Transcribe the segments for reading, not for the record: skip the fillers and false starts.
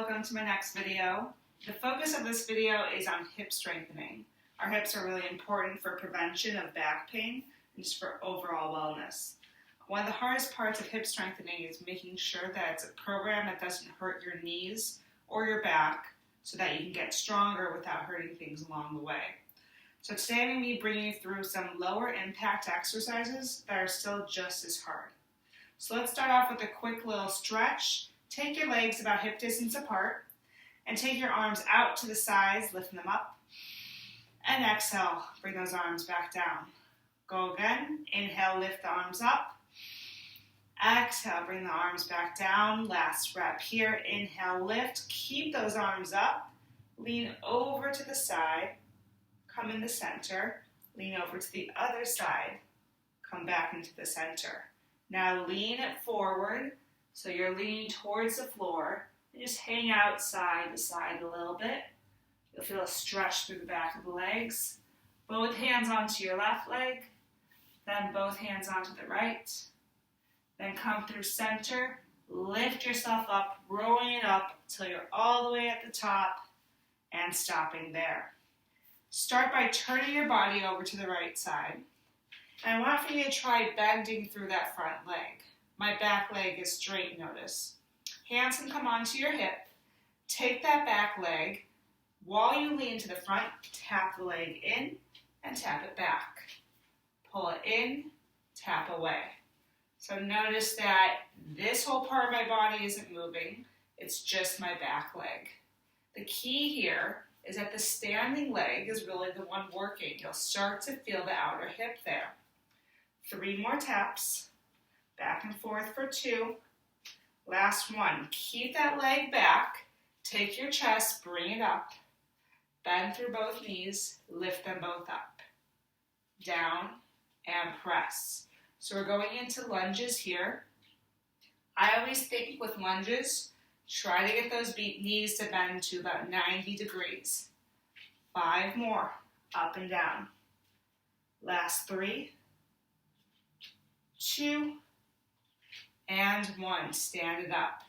welcome to my next video. The focus of this video is on hip strengthening. Our hips are really important for prevention of back pain and just for overall wellness. One of the hardest parts of hip strengthening is making sure that it's a program that doesn't hurt your knees or your back so that you can get stronger without hurting things along the way. So today I'm going to be bringing you through some lower impact exercises that are still just as hard. So let's start off with a quick little stretch. Take your legs about hip distance apart and take your arms out to the sides, lifting them up. And exhale, bring those arms back down. Go again. Inhale, lift the arms up. Exhale, bring the arms back down. Last rep here. Inhale, lift. Keep those arms up. Lean over to the side. Come in the center. Lean over to the other side. Come back into the center. Now lean it forward. So you're leaning towards the floor and just hang out side to side a little bit. You'll feel a stretch through the back of the legs. Both hands onto your left leg, then both hands onto the right. Then come through center, lift yourself up, rolling it up until you're all the way at the top and stopping there. Start by turning your body over to the right side. And I want for you to try bending through that front leg. My back leg is straight, notice. Hands can come onto your hip. Take that back leg. While you lean to the front, tap the leg in and tap it back. Pull it in, tap away. So notice that this whole part of my body isn't moving. It's just my back leg. The key here is that the standing leg is really the one working. You'll start to feel the outer hip there. 3 more taps. Back and forth for 2. Last one. Keep that leg back. Take your chest, bring it up. Bend through both knees. Lift them both up. Down and press. So we're going into lunges here. I always think with lunges, try to get those knees to bend to about 90 degrees. 5 more. Up and down. Last 3. 2. And 1, stand it up.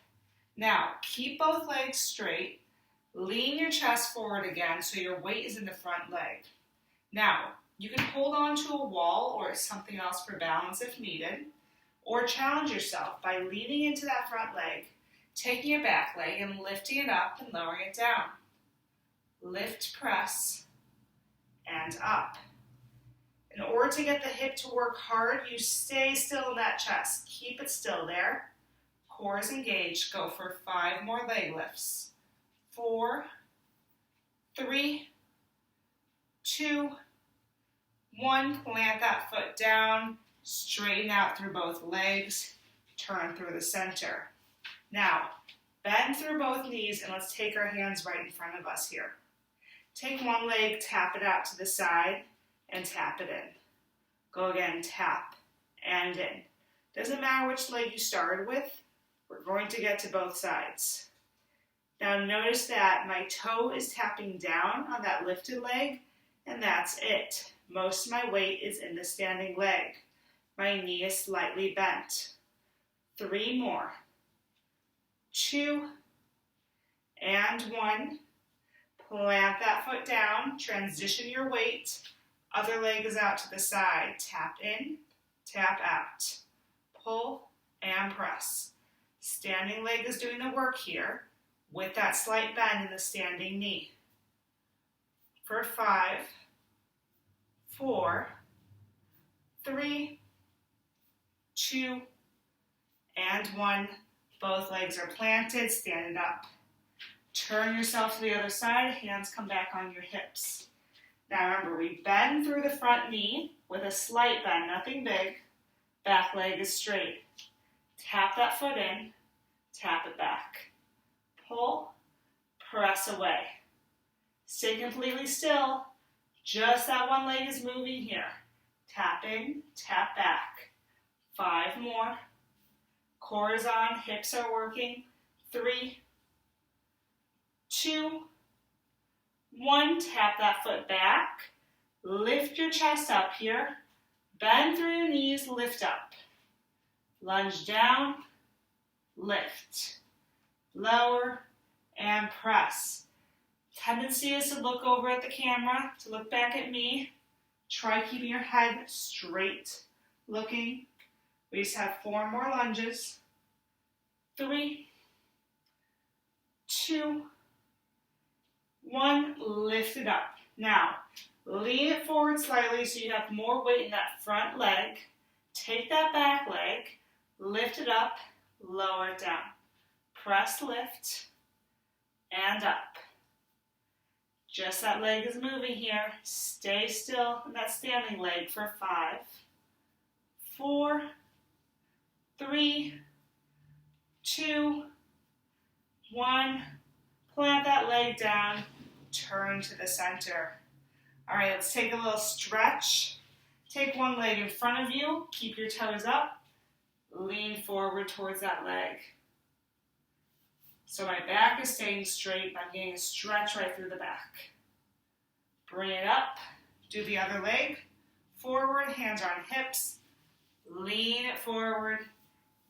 Now, keep both legs straight. Lean your chest forward again so your weight is in the front leg. Now, you can hold on to a wall or something else for balance if needed, or challenge yourself by leaning into that front leg, taking your back leg and lifting it up and lowering it down. Lift, press, and up. In order to get the hip to work hard, you stay still in that chest. Keep it still there. Core is engaged. Go for 5 more leg lifts. 4, 3, 2, 1. Plant that foot down. Straighten out through both legs. Turn through the center. Now, bend through both knees and let's take our hands right in front of us here. Take one leg, tap it out to the side, and tap it in. Go again, tap and in. Doesn't matter which leg you started with, we're going to get to both sides. Now notice that my toe is tapping down on that lifted leg, and that's it. Most of my weight is in the standing leg. My knee is slightly bent. 3 more. 2 and 1. Plant that foot down, transition your weight. Other leg is out to the side. Tap in, tap out. Pull and press. Standing leg is doing the work here with that slight bend in the standing knee. For 5, 4, 3, 2, and 1. Both legs are planted. Stand it up. Turn yourself to the other side. Hands come back on your hips. Now remember, we bend through the front knee with a slight bend, nothing big. Back leg is straight. Tap that foot in, tap it back. Pull, press away. Stay completely still. Just that one leg is moving here. Tap in, tap back. 5 more. Core is on, hips are working. 3, 2, 1, tap that foot back, lift your chest up here, bend through your knees, lift up, lunge down, lift, lower, and press. Tendency is to look over at the camera, to look back at me. Try keeping your head straight looking. We just have 4 more lunges. 3, 2, 1, lift it up. Now, lean it forward slightly so you have more weight in that front leg. Take that back leg, lift it up, lower it down. Press, lift, and up. Just that leg is moving here. Stay still in that standing leg for 5, 4, 3, 2, 1. Plant that leg down. Turn to the center. All right, let's take a little stretch. Take one leg in front of you. Keep your toes up. Lean forward towards that leg. So my back is staying straight. I'm getting a stretch right through the back. Bring it up. Do the other leg. Forward, hands are on hips. Lean it forward.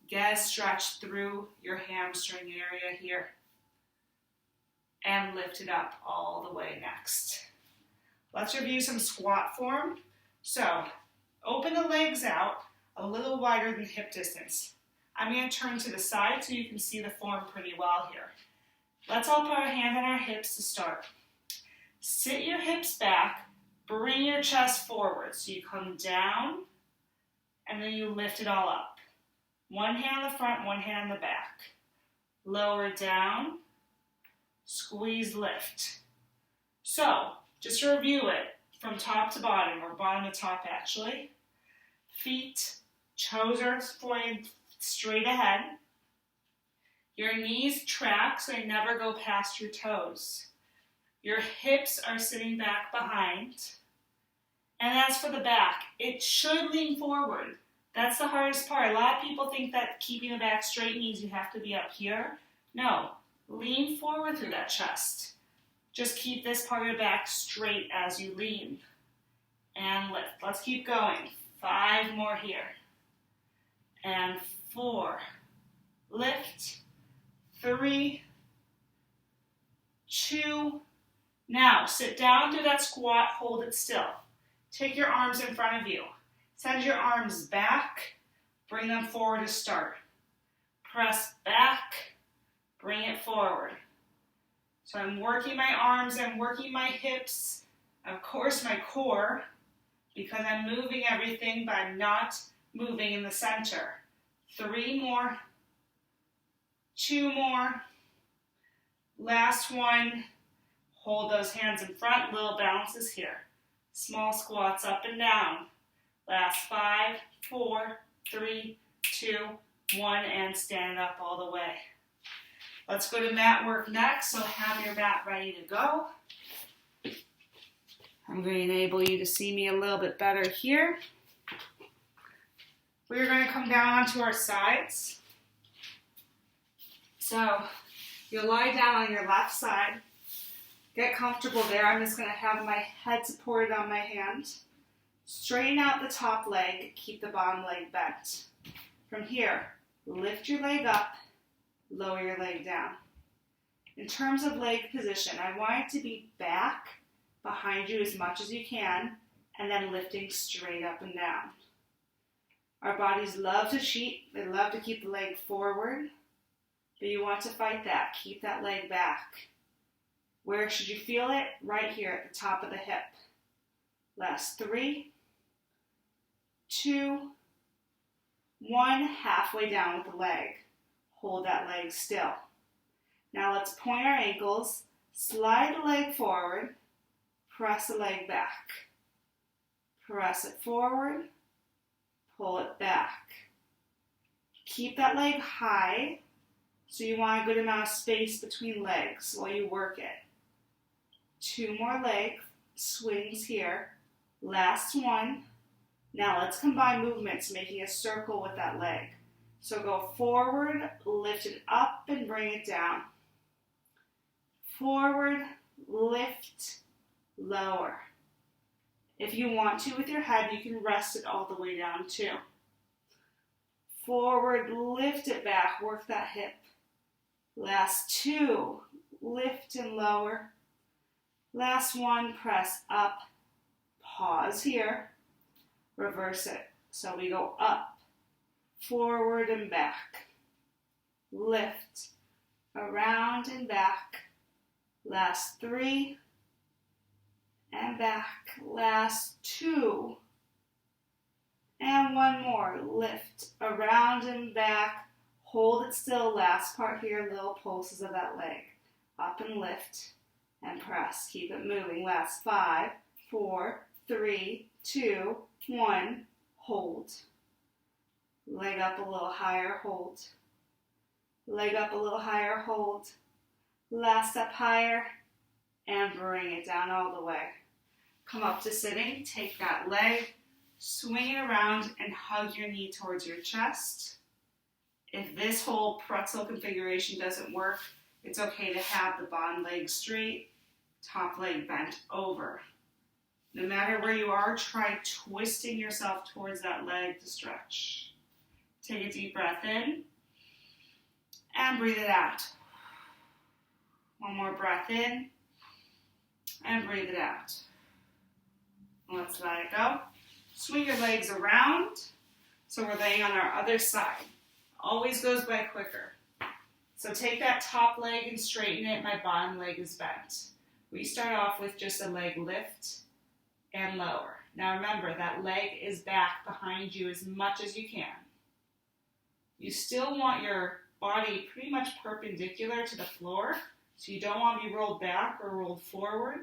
Get a stretch through your hamstring area here. And lift it up all the way next. Let's review some squat form. So, open the legs out a little wider than hip distance. I'm going to turn to the side so you can see the form pretty well here. Let's all put our hands on our hips to start. Sit your hips back, bring your chest forward. So you come down, and then you lift it all up. One hand on the front, one hand on the back. Lower down, squeeze, lift. So, just to review it from top to bottom, or bottom to top actually. Feet, toes are pointed straight ahead. Your knees track so they never go past your toes. Your hips are sitting back behind. And as for the back, it should lean forward. That's the hardest part. A lot of people think that keeping the back straight means you have to be up here. No, lean forward through that chest. Just keep this part of your back straight as you lean. And lift. Let's keep going. 5 more here. And 4. Lift. 3. 2. Now, sit down through that squat. Hold it still. Take your arms in front of you. Send your arms back. Bring them forward to start. Press back. Bring it forward. So I'm working my arms, I'm working my hips, of course my core, because I'm moving everything, but I'm not moving in the center. 3 more. 2 more. Last one. Hold those hands in front, little bounces here. Small squats up and down. Last 5, 4, 3, 2, 1, and stand up all the way. Let's go to mat work next, so have your mat ready to go. I'm going to enable you to see me a little bit better here. We're going to come down onto our sides. So you'll lie down on your left side. Get comfortable there. I'm just going to have my head supported on my hand. Straighten out the top leg. Keep the bottom leg bent. From here, lift your leg up. Lower your leg down. In terms of leg position, I want it to be back behind you as much as you can, and then lifting straight up and down. Our bodies love to cheat. They love to keep the leg forward, but you want to fight that. Keep that leg back. Where should you feel it? Right here at the top of the hip. Last 3, 2, 1, halfway down with the leg. Hold that leg still. Now let's point our ankles, slide the leg forward, press the leg back. Press it forward, pull it back. Keep that leg high, so you want a good amount of space between legs while you work it. 2 more leg swings here. Last one. Now let's combine movements, making a circle with that leg. So go forward, lift it up, and bring it down. Forward, lift, lower. If you want to with your head, you can rest it all the way down too. Forward, lift it back, work that hip. Last 2, lift and lower. Last one, press up, pause here, reverse it. So we go up, forward and back, lift, around and back. Last 3, and back. Last 2, and one more. Lift, around and back. Hold it still. Last part here, little pulses of that leg. Up and lift, and press. Keep it moving. Last 5, 4, 3, 2, 1. Hold. Leg up a little higher, hold. Leg up a little higher, hold. Last step higher, and bring it down all the way. Come up to sitting, take that leg, swing it around, and hug your knee towards your chest. If this whole pretzel configuration doesn't work, it's okay to have the bottom leg straight, top leg bent over. No matter where you are, try twisting yourself towards that leg to stretch. Take a deep breath in, and breathe it out. One more breath in, and breathe it out. Let's let it go. Swing your legs around, so we're laying on our other side. Always goes by quicker. So take that top leg and straighten it. My bottom leg is bent. We start off with just a leg lift and lower. Now remember, that leg is back behind you as much as you can. You still want your body pretty much perpendicular to the floor, so you don't want to be rolled back or rolled forward.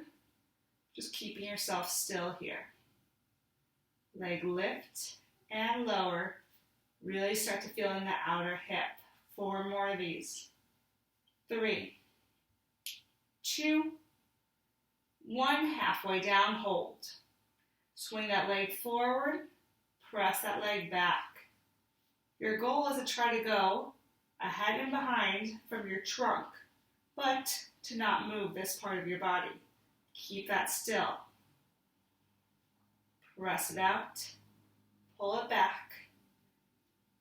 Just keeping yourself still here. Leg lift and lower. Really start to feel in the outer hip. 4 more of these. 3, 2, 1. Halfway down, hold. Swing that leg forward. Press that leg back. Your goal is to try to go ahead and behind from your trunk, but to not move this part of your body. Keep that still. Press it out. Pull it back.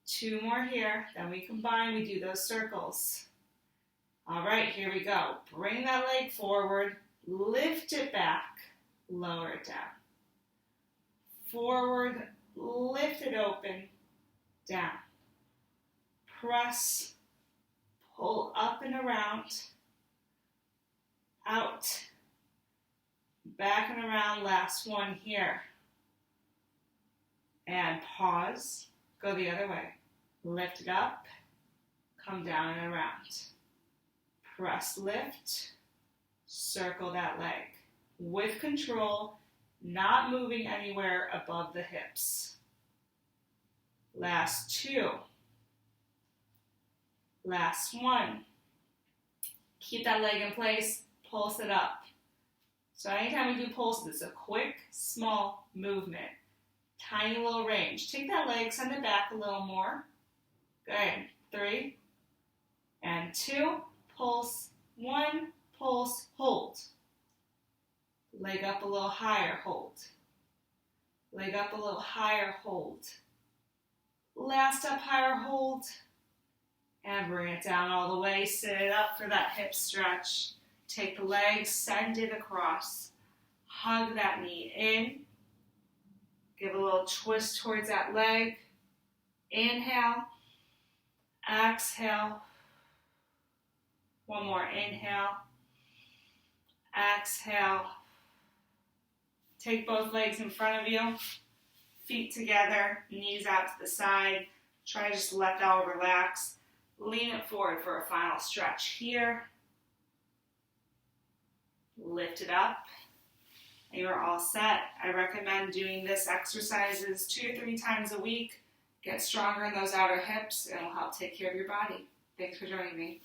2 more here. Then we combine. We do those circles. All right, here we go. Bring that leg forward. Lift it back. Lower it down. Forward. Lift it open. Down. Press. Pull up and around. Out. Back and around. Last one here. And pause. Go the other way. Lift it up. Come down and around. Press, lift. Circle that leg. With control, not moving anywhere above the hips. Last 2. Last 1. Keep that leg in place. Pulse it up. So anytime we do pulses, it's a quick, small movement. Tiny little range. Take that leg, send it back a little more. Good. 3 and 2. Pulse. 1. Pulse. Hold. Leg up a little higher. Hold. Leg up a little higher. Hold. Last up higher. Hold. And bring it down all the way. Sit it up for that hip stretch. Take the leg, send it across. Hug that knee in. Give a little twist towards that leg. Inhale. Exhale. One more. Inhale. Exhale. Take both legs in front of you. Feet together. Knees out to the side. Try to just let that relax. Lean it forward for a final stretch here. Lift it up. You are all set. I recommend doing this exercises 2 or 3 times a week. Get stronger in those outer hips, and it'll help take care of your body. Thanks for joining me.